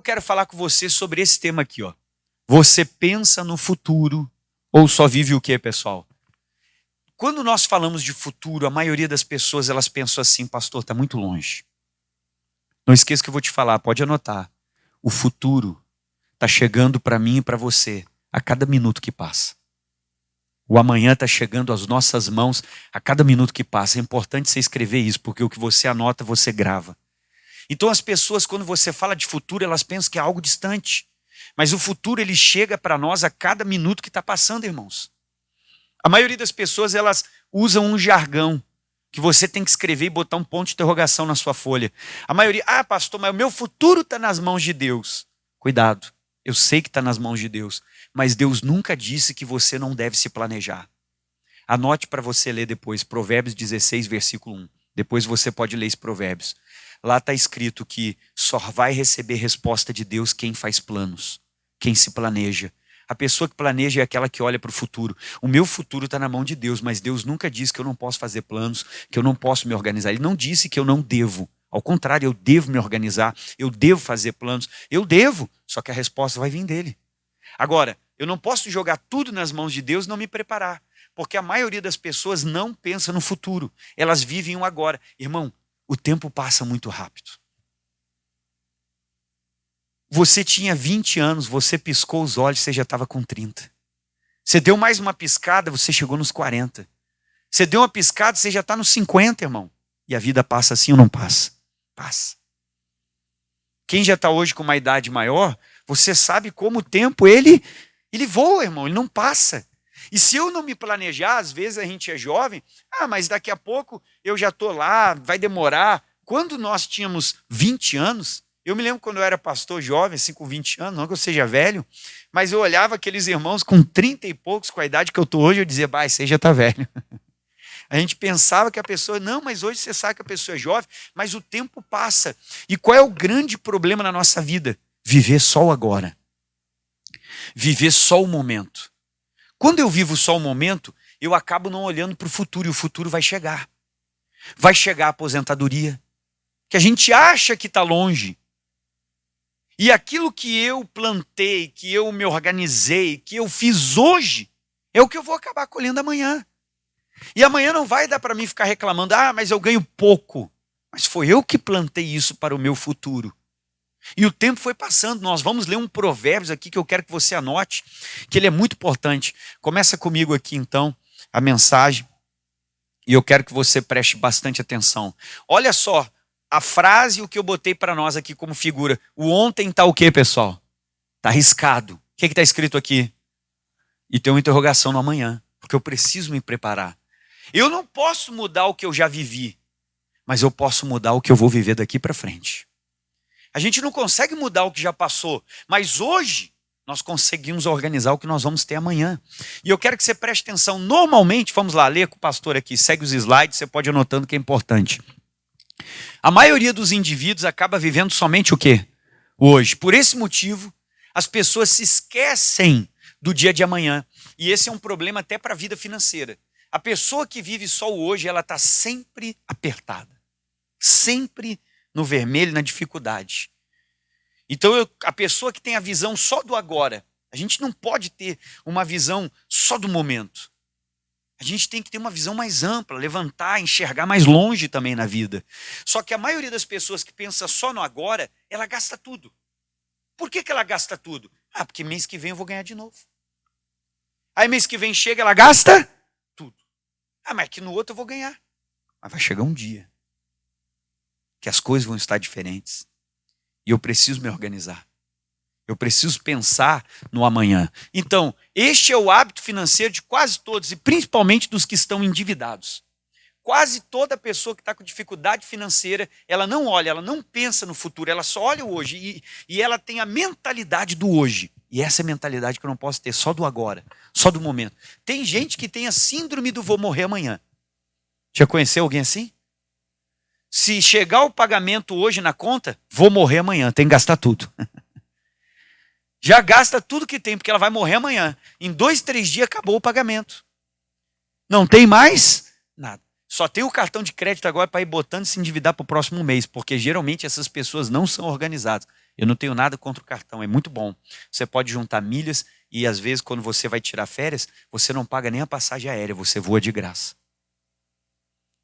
quero falar com você sobre esse tema aqui, ó. Você pensa no futuro ou só vive o quê, pessoal? Quando nós falamos de futuro, a maioria das pessoas elas pensam assim, pastor, está muito longe. Não esqueça que eu vou te falar, pode anotar. O futuro está chegando para mim e para você a cada minuto que passa. O amanhã está chegando às nossas mãos a cada minuto que passa. É importante você escrever isso, porque o que você anota, você grava. Então as pessoas, quando você fala de futuro, elas pensam que é algo distante. Mas o futuro, ele chega para nós a cada minuto que está passando, irmãos. A maioria das pessoas, elas usam um jargão que você tem que escrever e botar um ponto de interrogação na sua folha. A maioria, pastor, mas o meu futuro está nas mãos de Deus. Cuidado, eu sei que está nas mãos de Deus, mas Deus nunca disse que você não deve se planejar. Anote para você ler depois, Provérbios 16, versículo 1. Depois você pode ler esse Provérbios. Lá está escrito que só vai receber resposta de Deus quem faz planos, quem se planeja. A pessoa que planeja é aquela que olha para o futuro. O meu futuro está na mão de Deus, mas Deus nunca disse que eu não posso fazer planos, que eu não posso me organizar. Ele não disse que eu não devo. Ao contrário, eu devo me organizar, eu devo fazer planos, eu devo, só que a resposta vai vir dele. Agora, eu não posso jogar tudo nas mãos de Deus e não me preparar, porque a maioria das pessoas não pensa no futuro, elas vivem o agora. Irmão, o tempo passa muito rápido. Você tinha 20 anos, você piscou os olhos, você já estava com 30. Você deu mais uma piscada, você chegou nos 40. Você deu uma piscada, você já está nos 50, irmão. E a vida passa assim ou não passa? Passa. Quem já está hoje com uma idade maior, você sabe como o tempo, ele voa, irmão, ele não passa. E se eu não me planejar, às vezes a gente é jovem, mas daqui a pouco eu já estou lá, vai demorar. Quando nós tínhamos 20 anos, eu me lembro quando eu era pastor jovem, assim com 20 anos, não que eu seja velho, mas eu olhava aqueles irmãos com 30 e poucos, com a idade que eu estou hoje, eu dizia, esse aí já está velho. A gente pensava que a pessoa, não, mas hoje você sabe que a pessoa é jovem, mas o tempo passa. E qual é o grande problema na nossa vida? Viver só o agora. Viver só o momento. Quando eu vivo só o momento, eu acabo não olhando para o futuro, e o futuro vai chegar. Vai chegar a aposentadoria, que a gente acha que está longe. E aquilo que eu plantei, que eu me organizei, que eu fiz hoje, é o que eu vou acabar colhendo amanhã. E amanhã não vai dar para mim ficar reclamando, mas eu ganho pouco. Mas foi eu que plantei isso para o meu futuro. E o tempo foi passando. Nós vamos ler um Provérbios aqui que eu quero que você anote, que ele é muito importante. Começa comigo aqui então, a mensagem. E eu quero que você preste bastante atenção. Olha só, a frase, o que eu botei para nós aqui como figura. O ontem está o quê, pessoal? Está arriscado. O que está escrito aqui? E tem uma interrogação no amanhã, porque eu preciso me preparar. Eu não posso mudar o que eu já vivi, mas eu posso mudar o que eu vou viver daqui para frente. A gente não consegue mudar o que já passou, mas hoje nós conseguimos organizar o que nós vamos ter amanhã. E eu quero que você preste atenção. Normalmente, vamos lá, ler com o pastor aqui, segue os slides, você pode ir anotando que é importante. A maioria dos indivíduos acaba vivendo somente o quê? Hoje. Por esse motivo, as pessoas se esquecem do dia de amanhã. E esse é um problema até para a vida financeira. A pessoa que vive só o hoje, ela está sempre apertada. Sempre no vermelho, na dificuldade. Então, a pessoa que tem a visão só do agora, a gente não pode ter uma visão só do momento. A gente tem que ter uma visão mais ampla, levantar, enxergar mais longe também na vida. Só que a maioria das pessoas que pensa só no agora, ela gasta tudo. Por que ela gasta tudo? Porque mês que vem eu vou ganhar de novo. Aí mês que vem chega, ela gasta tudo. Mas que no outro eu vou ganhar. Mas vai chegar um dia que as coisas vão estar diferentes. E eu preciso me organizar. Eu preciso pensar no amanhã. Então, este é o hábito financeiro de quase todos, e principalmente dos que estão endividados. Quase toda pessoa que está com dificuldade financeira, ela não olha, ela não pensa no futuro, ela só olha o hoje. E ela tem a mentalidade do hoje. E essa é a mentalidade que eu não posso ter, só do agora, só do momento. Tem gente que tem a síndrome do vou morrer amanhã. Já conheceu alguém assim? Se chegar o pagamento hoje na conta, vou morrer amanhã, tem que gastar tudo. Já gasta tudo que tem, porque ela vai morrer amanhã. Em 2, 3 dias acabou o pagamento. Não tem mais nada. Só tem o cartão de crédito agora para ir botando e se endividar para o próximo mês, porque geralmente essas pessoas não são organizadas. Eu não tenho nada contra o cartão, é muito bom. Você pode juntar milhas e às vezes quando você vai tirar férias, você não paga nem a passagem aérea, você voa de graça.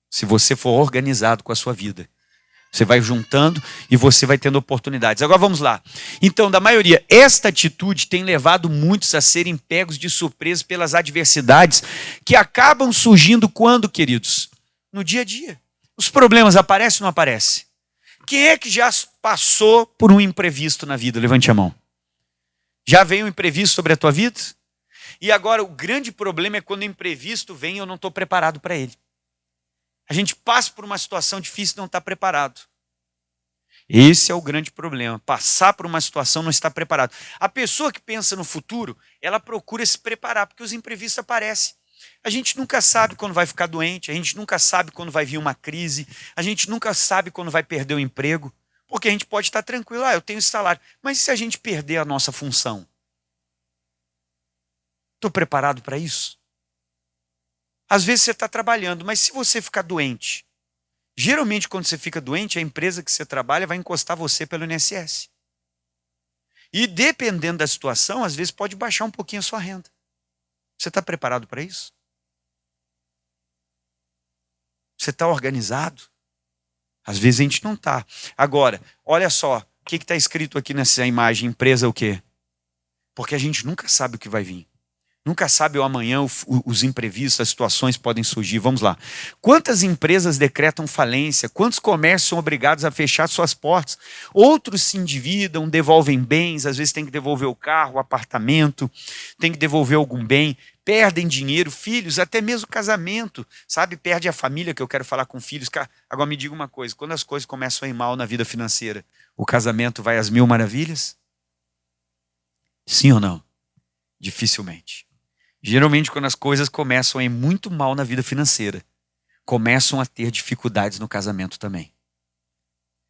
Se você for organizado com a sua vida. Você vai juntando e você vai tendo oportunidades. Agora vamos lá. Então, da maioria, esta atitude tem levado muitos a serem pegos de surpresa pelas adversidades que acabam surgindo quando, queridos? No dia a dia. Os problemas aparecem ou não aparecem? Quem é que já passou por um imprevisto na vida? Levante a mão. Já veio um imprevisto sobre a tua vida? E agora o grande problema é quando o imprevisto vem e eu não estou preparado para ele. A gente passa por uma situação difícil e não está preparado. Esse é o grande problema. Passar por uma situação não está preparado. A pessoa que pensa no futuro, ela procura se preparar, porque os imprevistos aparecem. A gente nunca sabe quando vai ficar doente, a gente nunca sabe quando vai vir uma crise, a gente nunca sabe quando vai perder o emprego, porque a gente pode estar tranquilo, eu tenho esse salário. Mas e se a gente perder a nossa função? Estou preparado para isso? Às vezes você está trabalhando, mas se você ficar doente, geralmente quando você fica doente, a empresa que você trabalha vai encostar você pelo INSS. E dependendo da situação, às vezes pode baixar um pouquinho a sua renda. Você está preparado para isso? Você está organizado? Às vezes a gente não está. Agora, olha só, o que está escrito aqui nessa imagem? Empresa o quê? Porque a gente nunca sabe o que vai vir. Nunca sabe o amanhã, os imprevistos, as situações podem surgir. Vamos lá. Quantas empresas decretam falência? Quantos comércios são obrigados a fechar suas portas? Outros se endividam, devolvem bens, às vezes tem que devolver o carro, o apartamento, tem que devolver algum bem, perdem dinheiro, filhos, até mesmo casamento, sabe? Perde a família, que eu quero falar com filhos. Agora me diga uma coisa, quando as coisas começam a ir mal na vida financeira, o casamento vai às mil maravilhas? Sim ou não? Dificilmente. Geralmente, quando as coisas começam a ir muito mal na vida financeira, começam a ter dificuldades no casamento também.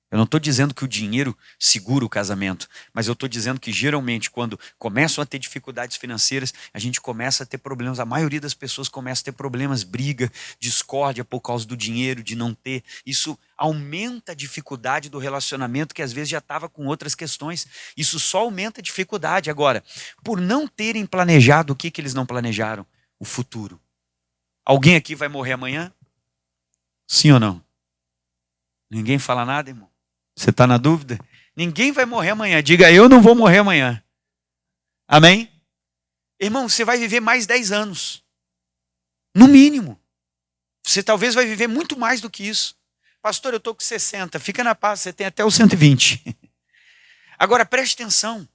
Eu não estou dizendo que o dinheiro segura o casamento, mas eu estou dizendo que geralmente quando começam a ter dificuldades financeiras, a gente começa a ter problemas, a maioria das pessoas começa a ter problemas, briga, discórdia por causa do dinheiro, de não ter. Isso aumenta a dificuldade do relacionamento que às vezes já estava com outras questões. Isso só aumenta a dificuldade. Agora, por não terem planejado, o que eles não planejaram? O futuro. Alguém aqui vai morrer amanhã? Sim ou não? Ninguém fala nada, irmão? Você está na dúvida? Ninguém vai morrer amanhã. Diga, eu não vou morrer amanhã. Amém? Irmão, você vai viver mais 10 anos. No mínimo. Você talvez vai viver muito mais do que isso. Pastor, eu estou com 60. Fica na paz, você tem até os 120. Agora, preste atenção.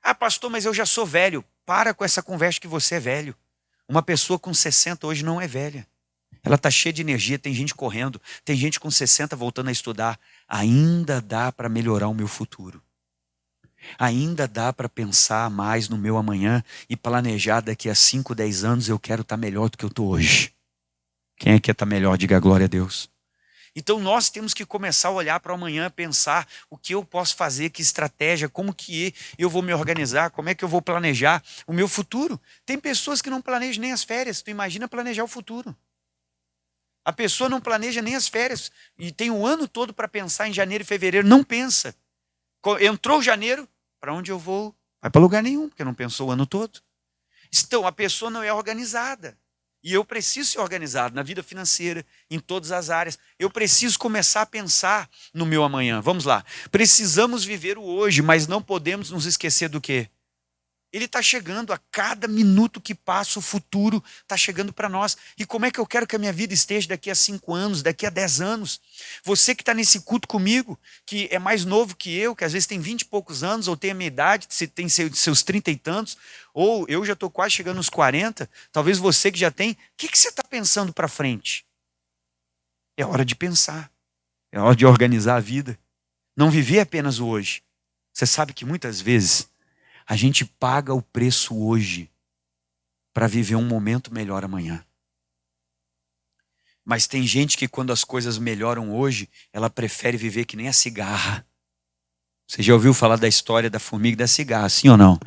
Ah, pastor, mas eu já sou velho. Para com essa conversa que você é velho. Uma pessoa com 60 hoje não é velha. Ela está cheia de energia, tem gente correndo, tem gente com 60 voltando a estudar. Ainda dá para melhorar o meu futuro. Ainda dá para pensar mais no meu amanhã e planejar daqui a 5, 10 anos eu quero estar melhor do que eu estou hoje. Quem é que quer estar melhor? Diga glória a Deus. Então nós temos que começar a olhar para o amanhã, pensar o que eu posso fazer, que estratégia, como que eu vou me organizar, como é que eu vou planejar o meu futuro. Tem pessoas que não planejam nem as férias, tu imagina planejar o futuro. A pessoa não planeja nem as férias e tem o ano todo para pensar em janeiro e fevereiro, não pensa. Entrou janeiro, para onde eu vou? Vai para lugar nenhum, porque não pensou o ano todo. Então, a pessoa não é organizada. E eu preciso ser organizado na vida financeira, em todas as áreas. Eu preciso começar a pensar no meu amanhã. Vamos lá. Precisamos viver o hoje, mas não podemos nos esquecer do quê? Ele está chegando, a cada minuto que passa, o futuro está chegando para nós. E como é que eu quero que a minha vida esteja daqui a 5 anos, daqui a 10 anos? Você que está nesse culto comigo, que é mais novo que eu, que às vezes tem 20 e poucos anos, ou tem a minha idade, tem seus 30 e tantos, ou eu já estou quase chegando nos 40, talvez você que já tem, o que você está pensando para frente? É hora de pensar, é hora de organizar a vida. Não viver apenas o hoje. Você sabe que muitas vezes a gente paga o preço hoje para viver um momento melhor amanhã. Mas tem gente que quando as coisas melhoram hoje, ela prefere viver que nem a cigarra. Você já ouviu falar da história da formiga e da cigarra, sim ou não?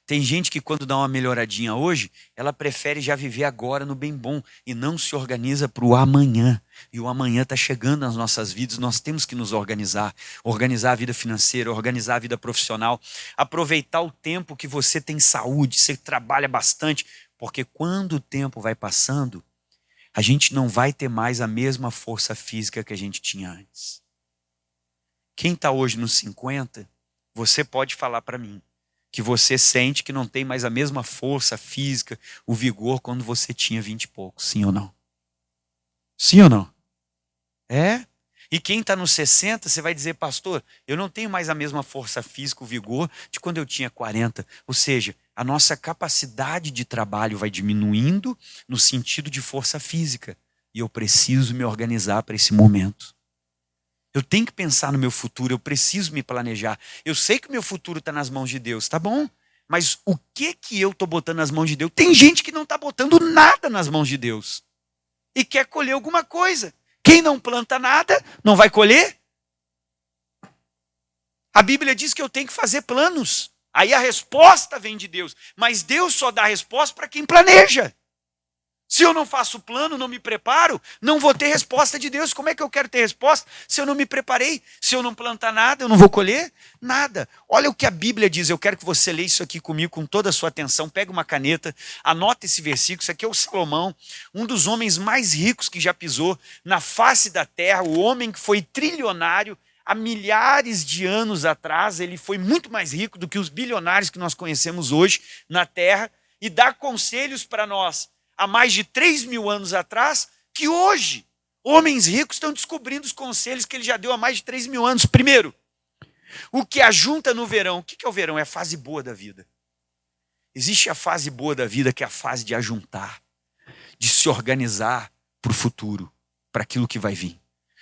Tem gente que quando dá uma melhoradinha hoje, ela prefere já viver agora no bem bom e não se organiza para o amanhã. E o amanhã está chegando nas nossas vidas, nós temos que nos organizar. Organizar a vida financeira, organizar a vida profissional. Aproveitar o tempo que você tem saúde, você trabalha bastante. Porque quando o tempo vai passando, a gente não vai ter mais a mesma força física que a gente tinha antes. Quem está hoje nos 50, você pode falar para mim que você sente que não tem mais a mesma força física, o vigor quando você tinha 20 e poucos. Sim ou não? Sim ou não? É? E quem está nos 60, você vai dizer, pastor, eu não tenho mais a mesma força física, o vigor de quando eu tinha 40. Ou seja, a nossa capacidade de trabalho vai diminuindo no sentido de força física. E eu preciso me organizar para esse momento. Eu tenho que pensar no meu futuro, eu preciso me planejar. Eu sei que o meu futuro está nas mãos de Deus, tá bom? Mas o que eu estou botando nas mãos de Deus? Tem gente que não está botando nada nas mãos de Deus e quer colher alguma coisa. Quem não planta nada, não vai colher? A Bíblia diz que eu tenho que fazer planos. Aí a resposta vem de Deus. Mas Deus só dá a resposta para quem planeja. Se eu não faço plano, não me preparo, não vou ter resposta de Deus. Como é que eu quero ter resposta se eu não me preparei? Se eu não plantar nada, eu não vou colher nada. Olha o que a Bíblia diz. Eu quero que você leia isso aqui comigo com toda a sua atenção. Pega uma caneta, anota esse versículo. Isso aqui é o Salomão, um dos homens mais ricos que já pisou na face da terra. O homem que foi trilionário há milhares de anos atrás. Ele foi muito mais rico do que os bilionários que nós conhecemos hoje na terra. E dá conselhos para nós há mais de 3.000 anos atrás, que hoje homens ricos estão descobrindo os conselhos que ele já deu há mais de 3.000 anos. Primeiro, o que ajunta no verão. O que é o verão? É a fase boa da vida. Existe a fase boa da vida, que é a fase de ajuntar, de se organizar para o futuro, para aquilo que vai vir.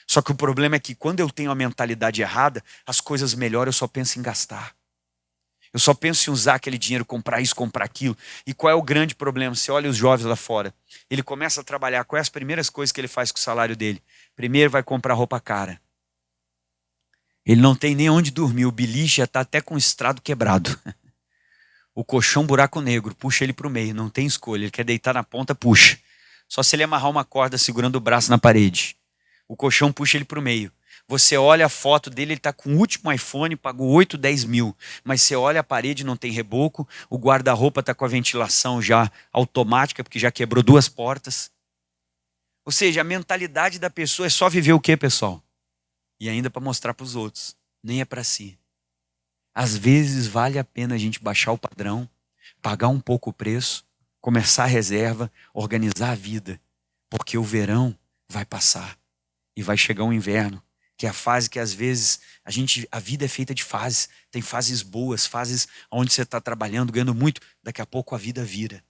Só que o problema é que quando eu tenho a mentalidade errada, as coisas melhoram, eu só penso em gastar. Eu só penso em usar aquele dinheiro, comprar isso, comprar aquilo. E qual é o grande problema? Você olha os jovens lá fora. Ele começa a trabalhar. Quais as primeiras coisas que ele faz com o salário dele? Primeiro vai comprar roupa cara. Ele não tem nem onde dormir. O beliche já está até com o estrado quebrado. O colchão buraco negro. Puxa ele para o meio. Não tem escolha. Ele quer deitar na ponta, puxa. Só se ele amarrar uma corda segurando o braço na parede. O colchão puxa ele para o meio. Você olha a foto dele, ele está com o último iPhone, pagou 8, 10 mil. Mas você olha a parede, não tem reboco. O guarda-roupa está com a ventilação já automática, porque já quebrou 2 portas. Ou seja, a mentalidade da pessoa é só viver o quê, pessoal? E ainda para mostrar para os outros. Nem é para si. Às vezes vale a pena a gente baixar o padrão, pagar um pouco o preço, começar a reserva, organizar a vida. Porque o verão vai passar. E vai chegar o inverno. Que é a fase que às vezes a vida é feita de fases. Tem fases boas, fases onde você está trabalhando, ganhando muito. Daqui a pouco a vida vira.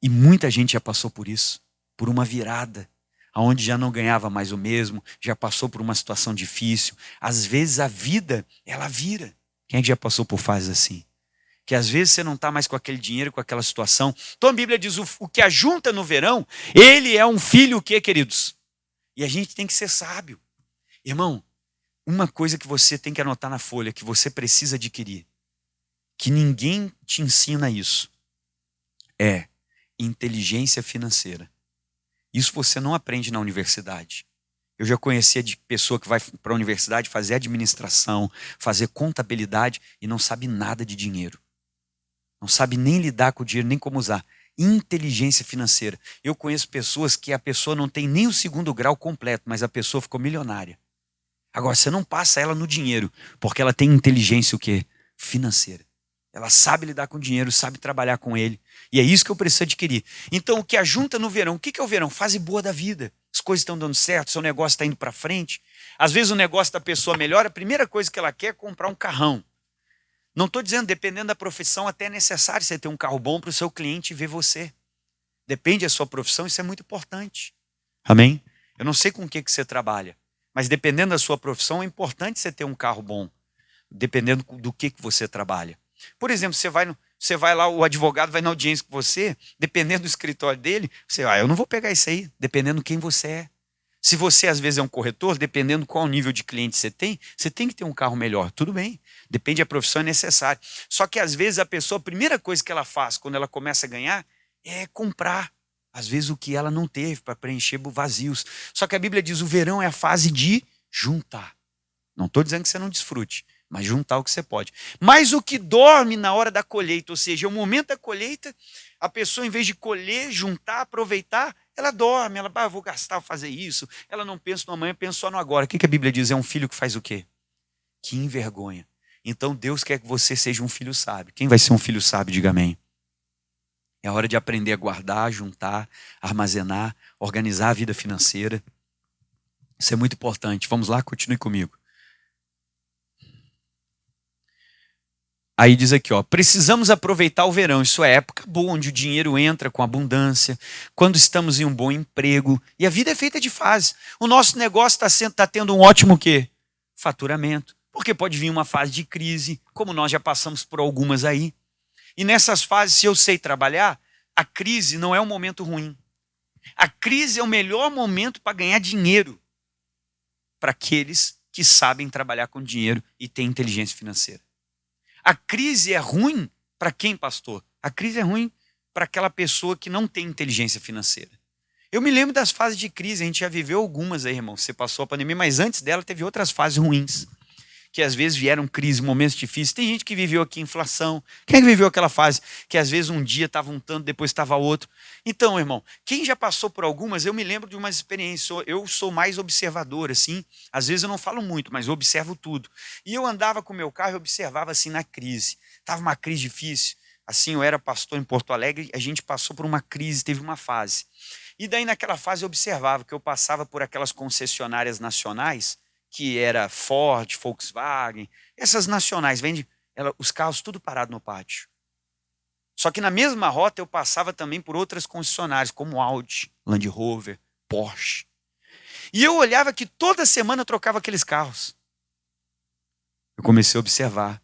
E muita gente já passou por isso. Por uma virada. Onde já não ganhava mais o mesmo. Já passou por uma situação difícil. Às vezes a vida, ela vira. Quem é que já passou por fases assim? Que às vezes você não está mais com aquele dinheiro, com aquela situação. Então a Bíblia diz, o que ajunta no verão, ele é um filho o quê, queridos? E a gente tem que ser sábio. Irmão, uma coisa que você tem que anotar na folha, que você precisa adquirir, que ninguém te ensina isso, é inteligência financeira. Isso você não aprende na universidade. Eu já conhecia de pessoa que vai para a universidade fazer administração, fazer contabilidade e não sabe nada de dinheiro. Não sabe nem lidar com o dinheiro, nem como usar. Inteligência financeira. Eu conheço pessoas que a pessoa não tem nem o 2º grau completo, mas a pessoa ficou milionária. Agora, você não passa ela no dinheiro, porque ela tem inteligência o quê? Financeira. Ela sabe lidar com o dinheiro, sabe trabalhar com ele. E é isso que eu preciso adquirir. Então, o que ajunta no verão? O que é o verão? Fase boa da vida. As coisas estão dando certo, seu negócio está indo para frente. Às vezes o negócio da pessoa melhora, a primeira coisa que ela quer é comprar um carrão. Não estou dizendo, dependendo da profissão, até é necessário você ter um carro bom para o seu cliente ver você. Depende da sua profissão, isso é muito importante. Amém? Eu não sei com o que você trabalha. Mas dependendo da sua profissão, é importante você ter um carro bom. Dependendo do que você trabalha. Por exemplo, você vai lá, o advogado vai na audiência com você, dependendo do escritório dele, você eu não vou pegar isso aí, dependendo quem você é. Se você, às vezes, é um corretor, dependendo qual nível de cliente você tem que ter um carro melhor. Tudo bem, depende da profissão, é necessário. Só que, às vezes, a pessoa, a primeira coisa que ela faz quando ela começa a ganhar é comprar. Às vezes, o que ela não teve para preencher vazios. Só que a Bíblia diz, o verão é a fase de juntar. Não estou dizendo que você não desfrute, mas juntar o que você pode. Mas o que dorme na hora da colheita, ou seja, o momento da colheita, a pessoa, em vez de colher, juntar, aproveitar, ela dorme, ela, eu vou gastar, vou fazer isso. Ela não pensa no amanhã, pensa só no agora. O que a Bíblia diz? É um filho que faz o quê? Que envergonha. Então Deus quer que você seja um filho sábio. Quem vai ser um filho sábio, diga amém. É hora de aprender a guardar, juntar, armazenar, organizar a vida financeira. Isso é muito importante. Vamos lá, continue comigo. Aí diz aqui, ó, precisamos aproveitar o verão. Isso é época boa, onde o dinheiro entra com abundância, quando estamos em um bom emprego. E a vida é feita de fases. O nosso negócio está tendo um ótimo quê? Faturamento. Porque pode vir uma fase de crise, como nós já passamos por algumas aí. E nessas fases, se eu sei trabalhar, a crise não é um momento ruim. A crise é o melhor momento para ganhar dinheiro para aqueles que sabem trabalhar com dinheiro e têm inteligência financeira. A crise é ruim para quem, pastor? A crise é ruim para aquela pessoa que não tem inteligência financeira. Eu me lembro das fases de crise, a gente já viveu algumas aí, irmão. Você passou a pandemia, mas antes dela teve outras fases ruins, que às vezes vieram crises, momentos difíceis. Tem gente que viveu aqui inflação. Quem é que viveu aquela fase que às vezes um dia estava um tanto, depois estava outro? Então, irmão, quem já passou por algumas, eu me lembro de uma experiência. Eu sou mais observador, assim. Às vezes eu não falo muito, mas eu observo tudo. E eu andava com o meu carro e observava assim na crise. Estava uma crise difícil. Assim, eu era pastor em Porto Alegre, a gente passou por uma crise, teve uma fase. E daí naquela fase eu observava que eu passava por aquelas concessionárias nacionais, que era Ford, Volkswagen, essas nacionais, vende os carros tudo parado no pátio. Só que na mesma rota eu passava também por outras concessionárias, como Audi, Land Rover, Porsche. E eu olhava que toda semana eu trocava aqueles carros. Eu comecei a observar.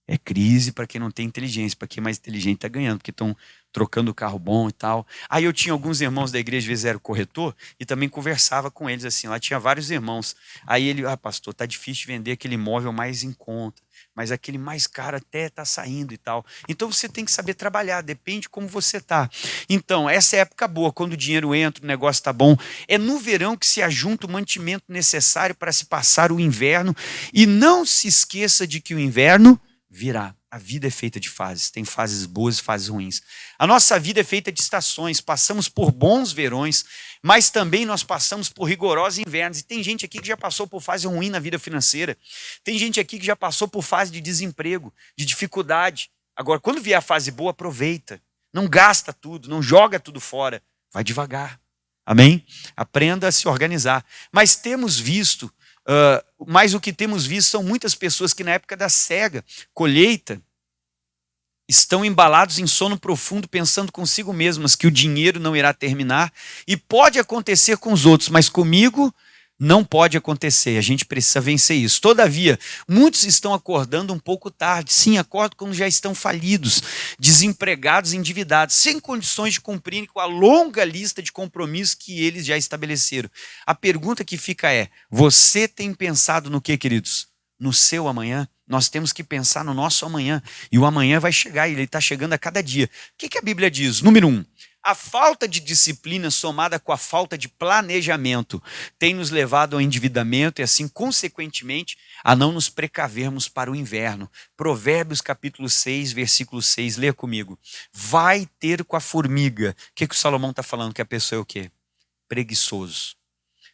É crise para quem não tem inteligência, para quem é mais inteligente está ganhando, porque estão trocando carro bom e tal. Aí eu tinha alguns irmãos da igreja, às vezes era corretor, e também conversava com eles assim, lá tinha vários irmãos. Aí ele, pastor, tá difícil vender aquele imóvel mais em conta, mas aquele mais caro até está saindo e tal. Então você tem que saber trabalhar, depende de como você tá. Então, essa é a época boa, quando o dinheiro entra, o negócio está bom. É no verão que se ajunta o mantimento necessário para se passar o inverno, e não se esqueça de que o inverno virá. A vida é feita de fases, tem fases boas e fases ruins. A nossa vida é feita de estações, passamos por bons verões, mas também nós passamos por rigorosos invernos. E tem gente aqui que já passou por fase ruim na vida financeira. Tem gente aqui que já passou por fase de desemprego, de dificuldade. Agora, quando vier a fase boa, aproveita. Não gasta tudo, não joga tudo fora. Vai devagar. Amém? Aprenda a se organizar. Mas temos visto mas o que temos visto são muitas pessoas que na época da cega, colheita, estão embalados em sono profundo, pensando consigo mesmas que o dinheiro não irá terminar, e pode acontecer com os outros, mas comigo não pode acontecer. A gente precisa vencer isso. Todavia, muitos estão acordando um pouco tarde. Sim, acordam quando já estão falidos, desempregados, endividados, sem condições de cumprir com a longa lista de compromissos que eles já estabeleceram. A pergunta que fica é: você tem pensado no que, queridos? No seu amanhã? Nós temos que pensar no nosso amanhã. E o amanhã vai chegar, e ele está chegando a cada dia. O que a Bíblia diz? Número 1. A falta de disciplina somada com a falta de planejamento tem nos levado ao endividamento e assim, consequentemente, a não nos precavermos para o inverno. Provérbios capítulo 6, versículo 6, leia comigo. Vai ter com a formiga. O que o Salomão está falando? Que a pessoa é o quê? Preguiçoso.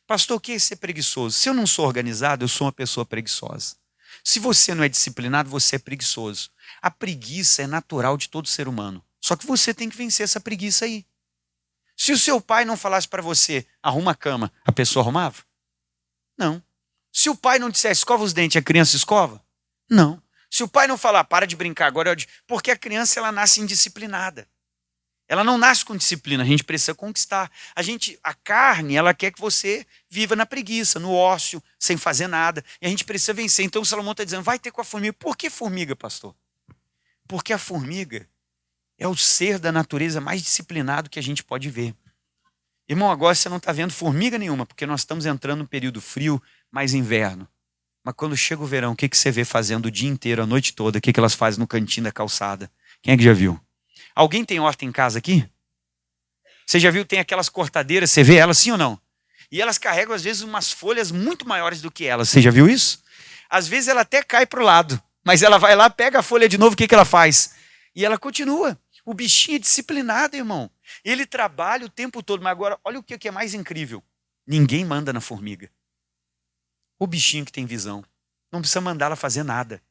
Pastor, o que é ser preguiçoso? Se eu não sou organizado, eu sou uma pessoa preguiçosa. Se você não é disciplinado, você é preguiçoso. A preguiça é natural de todo ser humano. Só que você tem que vencer essa preguiça aí. Se o seu pai não falasse para você, arruma a cama, a pessoa arrumava? Não. Se o pai não dissesse, escova os dentes, a criança escova? Não. Se o pai não falar, para de brincar agora, porque a criança ela nasce indisciplinada. Ela não nasce com disciplina, a gente precisa conquistar. A carne, ela quer que você viva na preguiça, no ócio, sem fazer nada. E a gente precisa vencer. Então o Salomão está dizendo, vai ter com a formiga. Por que formiga, pastor? Porque a formiga é o ser da natureza mais disciplinado que a gente pode ver. Irmão, agora você não está vendo formiga nenhuma, porque nós estamos entrando num período frio, mais inverno. Mas quando chega o verão, o que você vê fazendo o dia inteiro, a noite toda? O que elas fazem no cantinho da calçada? Quem é que já viu? Alguém tem horta em casa aqui? Você já viu, tem aquelas cortadeiras, você vê elas sim ou não? E elas carregam às vezes umas folhas muito maiores do que elas. Você já viu isso? Às vezes ela até cai para o lado, mas ela vai lá, pega a folha de novo, o que ela faz? E ela continua. O bichinho é disciplinado, irmão. Ele trabalha o tempo todo, mas agora, olha o que é mais incrível. Ninguém manda na formiga. O bichinho que tem visão. Não precisa mandar ela fazer nada.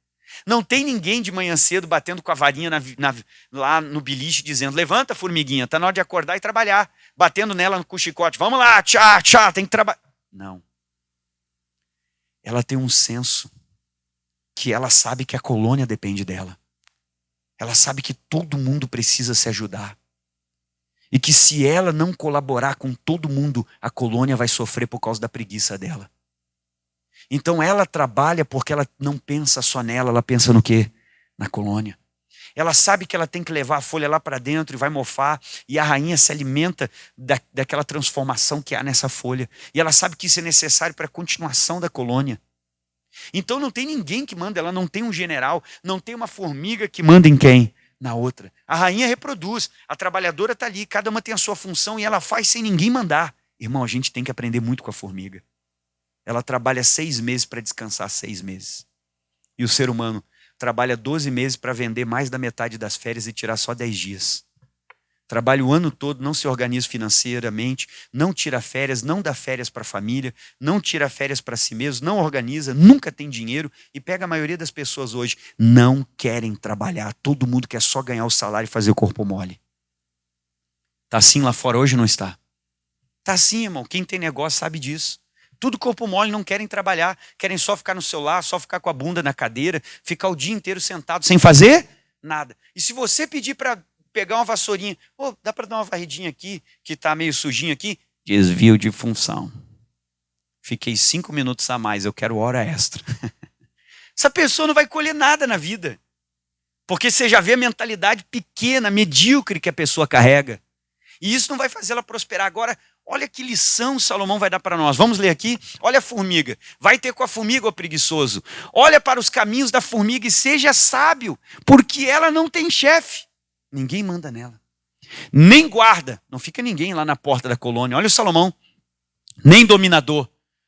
Não tem ninguém de manhã cedo batendo com a varinha lá no beliche dizendo, levanta, formiguinha, está na hora de acordar e trabalhar. Batendo nela com o chicote, vamos lá, tchá, tchá, tem que trabalhar. Não. Ela tem um senso que ela sabe que a colônia depende dela. Ela sabe que todo mundo precisa se ajudar. E que se ela não colaborar com todo mundo, a colônia vai sofrer por causa da preguiça dela. Então ela trabalha porque ela não pensa só nela, ela pensa no quê? Na colônia. Ela sabe que ela tem que levar a folha lá para dentro e vai mofar, e a rainha se alimenta daquela transformação que há nessa folha. E ela sabe que isso é necessário para a continuação da colônia. Então não tem ninguém que manda, ela não tem um general, não tem uma formiga que manda em quem? Na outra. A rainha reproduz, a trabalhadora está ali, cada uma tem a sua função e ela faz sem ninguém mandar. Irmão, a gente tem que aprender muito com a formiga. Ela trabalha 6 meses para descansar 6 meses. E o ser humano trabalha 12 meses para vender mais da metade das férias e tirar só 10 dias. Trabalha o ano todo, não se organiza financeiramente, não tira férias, não dá férias para a família, não tira férias para si mesmo, não organiza, nunca tem dinheiro. E pega a maioria das pessoas hoje, não querem trabalhar. Todo mundo quer só ganhar o salário e fazer o corpo mole. Está assim lá fora hoje ou não está? Está assim, irmão. Quem tem negócio sabe disso. Tudo corpo mole, não querem trabalhar, querem só ficar no celular, só ficar com a bunda na cadeira, ficar o dia inteiro sentado sem fazer nada. E se você pedir para pegar uma vassourinha, dá para dar uma varridinha aqui, que está meio sujinho aqui? Desvio de função. Fiquei 5 minutos a mais, eu quero hora extra. Essa pessoa não vai colher nada na vida. Porque você já vê a mentalidade pequena, medíocre que a pessoa carrega. E isso não vai fazer ela prosperar. Agora, olha que lição Salomão vai dar para nós. Vamos ler aqui? Olha a formiga. Vai ter com a formiga, ó preguiçoso. Olha para os caminhos da formiga e seja sábio, porque ela não tem chefe. Ninguém manda nela. Nem guarda. Não fica ninguém lá na porta da colônia. Olha o Salomão. Nem dominador.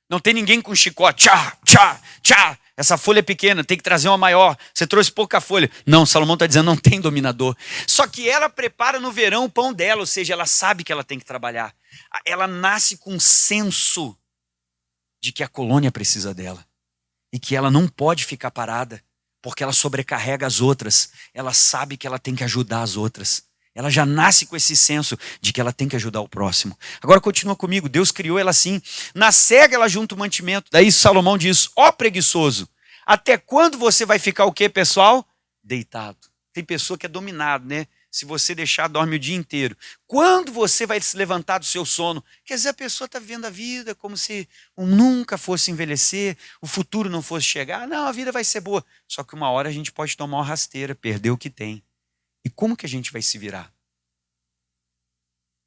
Não tem ninguém com chicote. Tchá, tchá, tchá. Essa folha é pequena, tem que trazer uma maior. Você trouxe pouca folha. Não, Salomão está dizendo, não tem dominador. Só que ela prepara no verão o pão dela, ou seja, ela sabe que ela tem que trabalhar. Ela nasce com um senso de que a colônia precisa dela. E que ela não pode ficar parada, porque ela sobrecarrega as outras. Ela sabe que ela tem que ajudar as outras. Ela já nasce com esse senso de que ela tem que ajudar o próximo. Agora continua comigo, Deus criou ela assim. Na cega ela junta o mantimento. Daí Salomão diz, ó preguiçoso, até quando você vai ficar o quê, pessoal? Deitado. Tem pessoa que é dominado, né? Se você deixar, dorme o dia inteiro. Quando você vai se levantar do seu sono? Quer dizer, a pessoa está vivendo a vida como se nunca fosse envelhecer, o futuro não fosse chegar. Não, a vida vai ser boa. Só que uma hora a gente pode tomar uma rasteira, perder o que tem. E como que a gente vai se virar?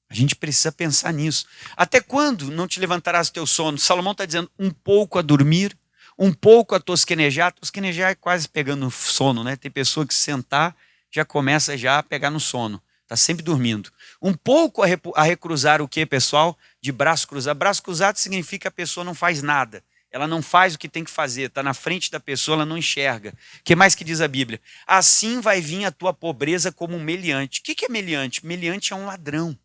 A gente precisa pensar nisso. Até quando não te levantarás do teu sono? Salomão está dizendo, um pouco a dormir, um pouco a tosquenejar. Tosquenejar é quase pegando sono, né? Tem pessoa que sentar já começa já a pegar no sono. Está sempre dormindo. Um pouco a recruzar o quê, pessoal? De braço cruzado. Braço cruzado significa que a pessoa não faz nada. Ela não faz o que tem que fazer, está na frente da pessoa, ela não enxerga. O que mais que diz a Bíblia? Assim vai vir a tua pobreza como um meliante. O que é meliante? Meliante é um ladrão.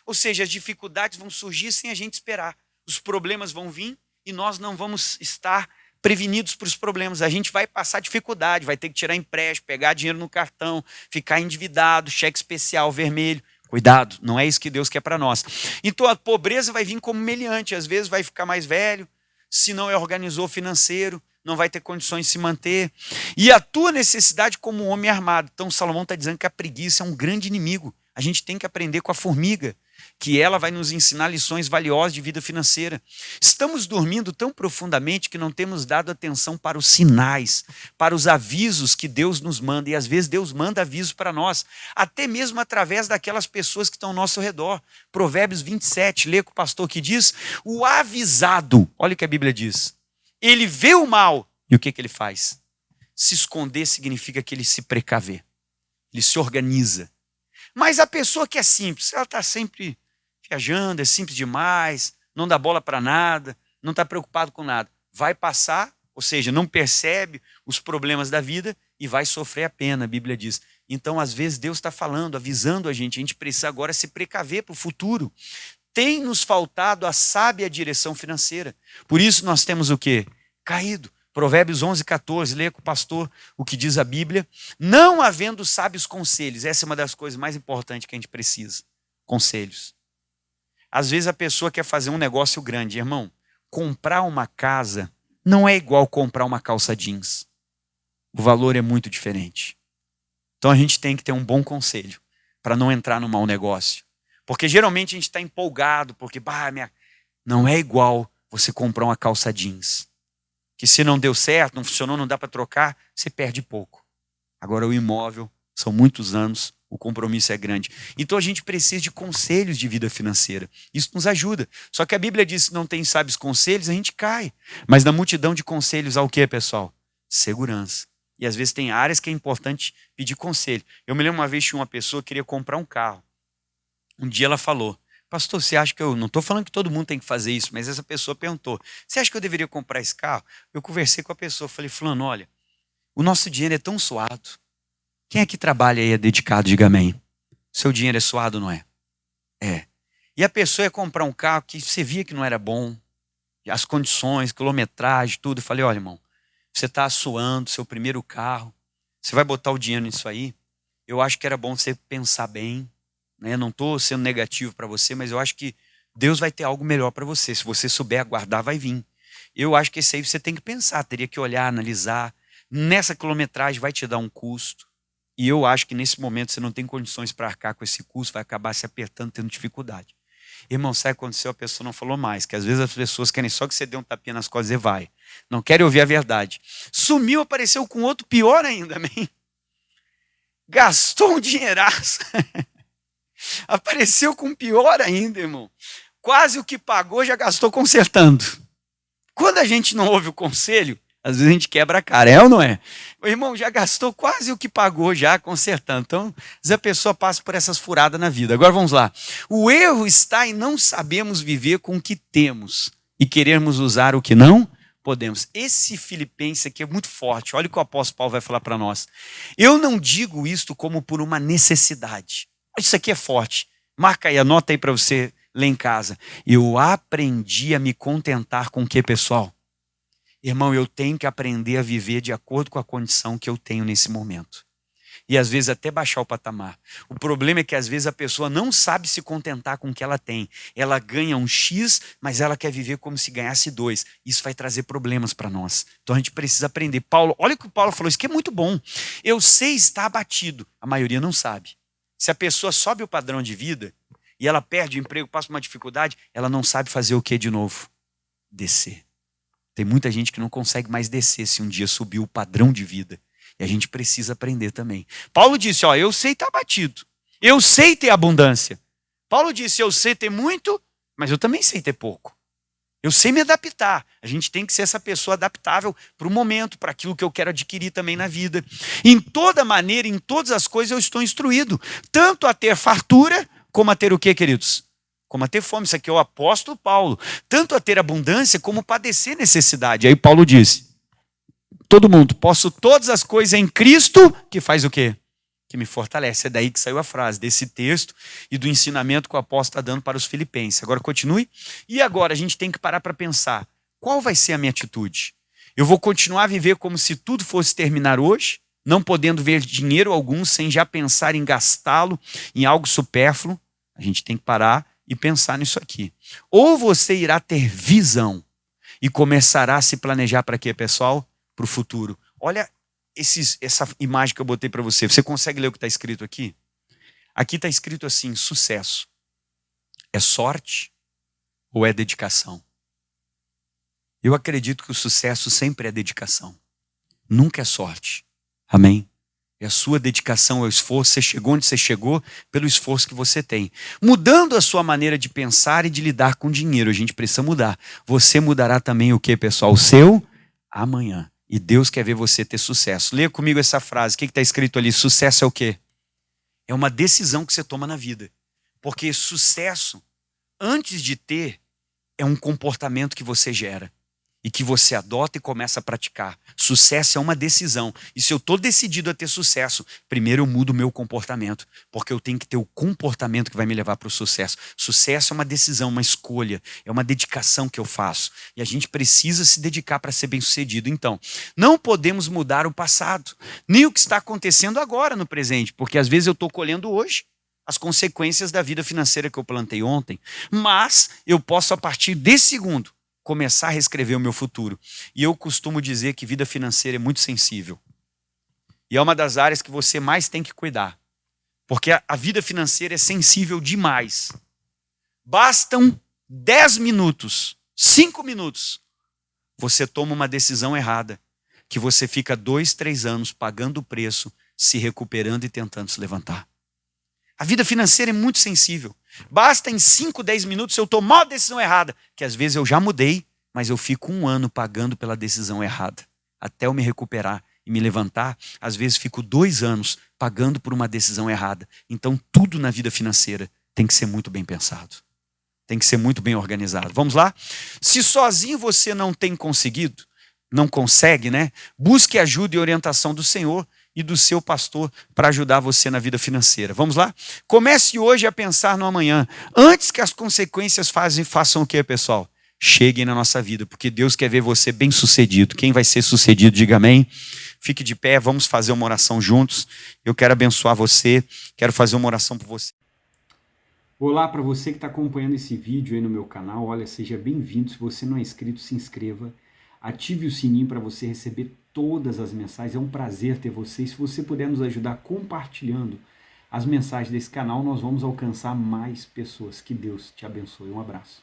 Ou seja, as dificuldades vão surgir sem a gente esperar. Os problemas vão vir e nós não vamos estar prevenidos para os problemas. A gente vai passar dificuldade, vai ter que tirar empréstimo, pegar dinheiro no cartão, ficar endividado, cheque especial vermelho. Cuidado, não é isso que Deus quer para nós. Então a pobreza vai vir como meliante, às vezes vai ficar mais velho, se não é organizador financeiro, não vai ter condições de se manter. E a tua necessidade como um homem armado. Então Salomão está dizendo que a preguiça é um grande inimigo. A gente tem que aprender com a formiga. que ela vai nos ensinar lições valiosas de vida financeira. Estamos dormindo tão profundamente que não temos dado atenção para os sinais, para os avisos que Deus nos manda. E às vezes Deus manda avisos para nós, até mesmo através daquelas pessoas que estão ao nosso redor. Provérbios 27, lê com o pastor que diz: o avisado, olha o que a Bíblia diz, ele vê o mal e o que ele faz? Se esconder significa que ele se precavê, ele se organiza. Mas a pessoa que é simples, ela está sempre viajando, é simples demais, não dá bola para nada, não está preocupado com nada. Vai passar, ou seja, não percebe os problemas da vida e vai sofrer a pena, a Bíblia diz. Então, às vezes, Deus está falando, avisando a gente precisa agora se precaver para o futuro. Tem nos faltado a sábia direção financeira. Por isso nós temos o quê? Caído. Provérbios 11, 14, leia com o pastor o que diz a Bíblia. Não havendo sábios conselhos, essa é uma das coisas mais importantes que a gente precisa. Conselhos. Às vezes a pessoa quer fazer um negócio grande, irmão. Comprar uma casa não é igual comprar uma calça jeans. O valor é muito diferente. Então a gente tem que ter um bom conselho para não entrar no mau negócio. Porque geralmente a gente está empolgado, porque não é igual você comprar uma calça jeans. Que se não deu certo, não funcionou, não dá para trocar, você perde pouco. Agora o imóvel, são muitos anos, o compromisso é grande. Então a gente precisa de conselhos de vida financeira. Isso nos ajuda. Só que a Bíblia diz que se não tem sábios conselhos, a gente cai. Mas na multidão de conselhos há o quê, pessoal? Segurança. E às vezes tem áreas que é importante pedir conselho. Eu me lembro uma vez que uma pessoa queria comprar um carro. Um dia ela falou: pastor, você acha que eu... Não estou falando que todo mundo tem que fazer isso, mas essa pessoa perguntou: você acha que eu deveria comprar esse carro? Eu conversei com a pessoa, falei: fulano, olha, o nosso dinheiro é tão suado. Quem é que trabalha aí é dedicado? Diga amém. Seu dinheiro é suado, não é? É. E a pessoa ia comprar um carro que você via que não era bom, as condições, quilometragem, tudo. Eu falei: olha, irmão, você está suando seu primeiro carro, você vai botar o dinheiro nisso aí? Eu acho que era bom você pensar bem. Não estou sendo negativo para você, mas eu acho que Deus vai ter algo melhor para você. Se você souber aguardar, vai vir. Eu acho que esse aí você tem que pensar, teria que olhar, analisar. Nessa quilometragem vai te dar um custo. E eu acho que nesse momento você não tem condições para arcar com esse custo, vai acabar se apertando, tendo dificuldade. Irmão, sabe o que aconteceu? A pessoa não falou mais, que às vezes as pessoas querem só que você dê um tapinha nas costas e vai. Não querem ouvir a verdade. Sumiu, apareceu com outro pior ainda, amém? Gastou um dinheiraço. Apareceu com pior ainda, irmão. Quase o que pagou já gastou consertando. Quando a gente não ouve o conselho, às vezes a gente quebra a cara, é ou não é? O irmão já gastou quase o que pagou já consertando. Então, às vezes a pessoa passa por essas furadas na vida. Agora vamos lá. O erro está em não sabermos viver com o que temos e querermos usar o que não podemos. Esse Filipenses aqui é muito forte. Olha o que o apóstolo Paulo vai falar para nós. Eu não digo isto como por uma necessidade. Isso aqui é forte. Marca aí, anota aí para você ler em casa. Eu aprendi a me contentar com o que, pessoal? Irmão, eu tenho que aprender a viver de acordo com a condição que eu tenho nesse momento. E às vezes até baixar o patamar. O problema é que às vezes a pessoa não sabe se contentar com o que ela tem. Ela ganha um X, mas ela quer viver como se ganhasse 2. Isso vai trazer problemas para nós. Então a gente precisa aprender. Paulo, olha o que o Paulo falou, isso aqui é muito bom. Eu sei estar abatido. A maioria não sabe. Se a pessoa sobe o padrão de vida e ela perde o emprego, passa uma dificuldade, ela não sabe fazer o que de novo? Descer. Tem muita gente que não consegue mais descer se um dia subiu o padrão de vida. E a gente precisa aprender também. Paulo disse, eu sei estar abatido. Eu sei ter abundância. Paulo disse, eu sei ter muito, mas eu também sei ter pouco. Eu sei me adaptar. A gente tem que ser essa pessoa adaptável para o momento, para aquilo que eu quero adquirir também na vida. Em toda maneira, em todas as coisas eu estou instruído. Tanto a ter fartura, como a ter o quê, queridos? Como a ter fome. Isso aqui é o apóstolo Paulo. Tanto a ter abundância, como padecer necessidade. Aí Paulo disse, todo mundo, posso todas as coisas em Cristo, que faz o quê? Que me fortalece. É daí que saiu a frase, desse texto e do ensinamento que o apóstolo está dando para os filipenses. Agora continue. E agora a gente tem que parar para pensar, qual vai ser a minha atitude? Eu vou continuar a viver como se tudo fosse terminar hoje, não podendo ver dinheiro algum, sem já pensar em gastá-lo em algo supérfluo? A gente tem que parar e pensar nisso aqui. Ou você irá ter visão e começará a se planejar para quê, pessoal? Para o futuro. Olha essa imagem que eu botei para você. Você consegue ler o que está escrito aqui? Aqui está escrito assim, sucesso. É sorte ou é dedicação? Eu acredito que o sucesso sempre é dedicação. Nunca é sorte. Amém? É a sua dedicação, é o esforço. Você chegou onde você chegou pelo esforço que você tem. Mudando a sua maneira de pensar e de lidar com dinheiro. A gente precisa mudar. Você mudará também o que, pessoal? O seu amanhã. E Deus quer ver você ter sucesso. Leia comigo essa frase. O que está escrito ali? Sucesso é o quê? É uma decisão que você toma na vida. Porque sucesso, antes de ter, é um comportamento que você gera e que você adota e começa a praticar. Sucesso é uma decisão. E se eu estou decidido a ter sucesso, primeiro eu mudo o meu comportamento, porque eu tenho que ter o comportamento que vai me levar para o sucesso. Sucesso é uma decisão, uma escolha, é uma dedicação que eu faço. E a gente precisa se dedicar para ser bem-sucedido. Então, não podemos mudar o passado, nem o que está acontecendo agora no presente, porque às vezes eu estou colhendo hoje as consequências da vida financeira que eu plantei ontem, mas eu posso, a partir desse segundo, começar a reescrever o meu futuro. E eu costumo dizer que vida financeira é muito sensível. E é uma das áreas que você mais tem que cuidar. Porque a vida financeira é sensível demais. Bastam 10 minutos, 5 minutos, você toma uma decisão errada, que você fica 2, 3 anos pagando o preço, se recuperando e tentando se levantar. A vida financeira é muito sensível. Basta em 5, 10 minutos eu tomar a decisão errada, que às vezes eu já mudei, mas eu fico 1 ano pagando pela decisão errada. Até eu me recuperar e me levantar, às vezes fico 2 anos pagando por uma decisão errada. Então tudo na vida financeira tem que ser muito bem pensado. Tem que ser muito bem organizado. Vamos lá? Se sozinho você não tem conseguido, não consegue, né? Busque ajuda e orientação do Senhor e do seu pastor para ajudar você na vida financeira. Vamos lá? Comece hoje a pensar no amanhã. Antes que as consequências façam o quê, pessoal? Cheguem na nossa vida, porque Deus quer ver você bem sucedido. Quem vai ser sucedido, diga amém. Fique de pé, vamos fazer uma oração juntos. Eu quero abençoar você, quero fazer uma oração por você. Olá para você que está acompanhando esse vídeo aí no meu canal. Olha, seja bem-vindo. Se você não é inscrito, se inscreva. Ative o sininho para você receber todas as mensagens. É um prazer ter você. E se você puder nos ajudar compartilhando as mensagens desse canal, nós vamos alcançar mais pessoas. Que Deus te abençoe. Um abraço.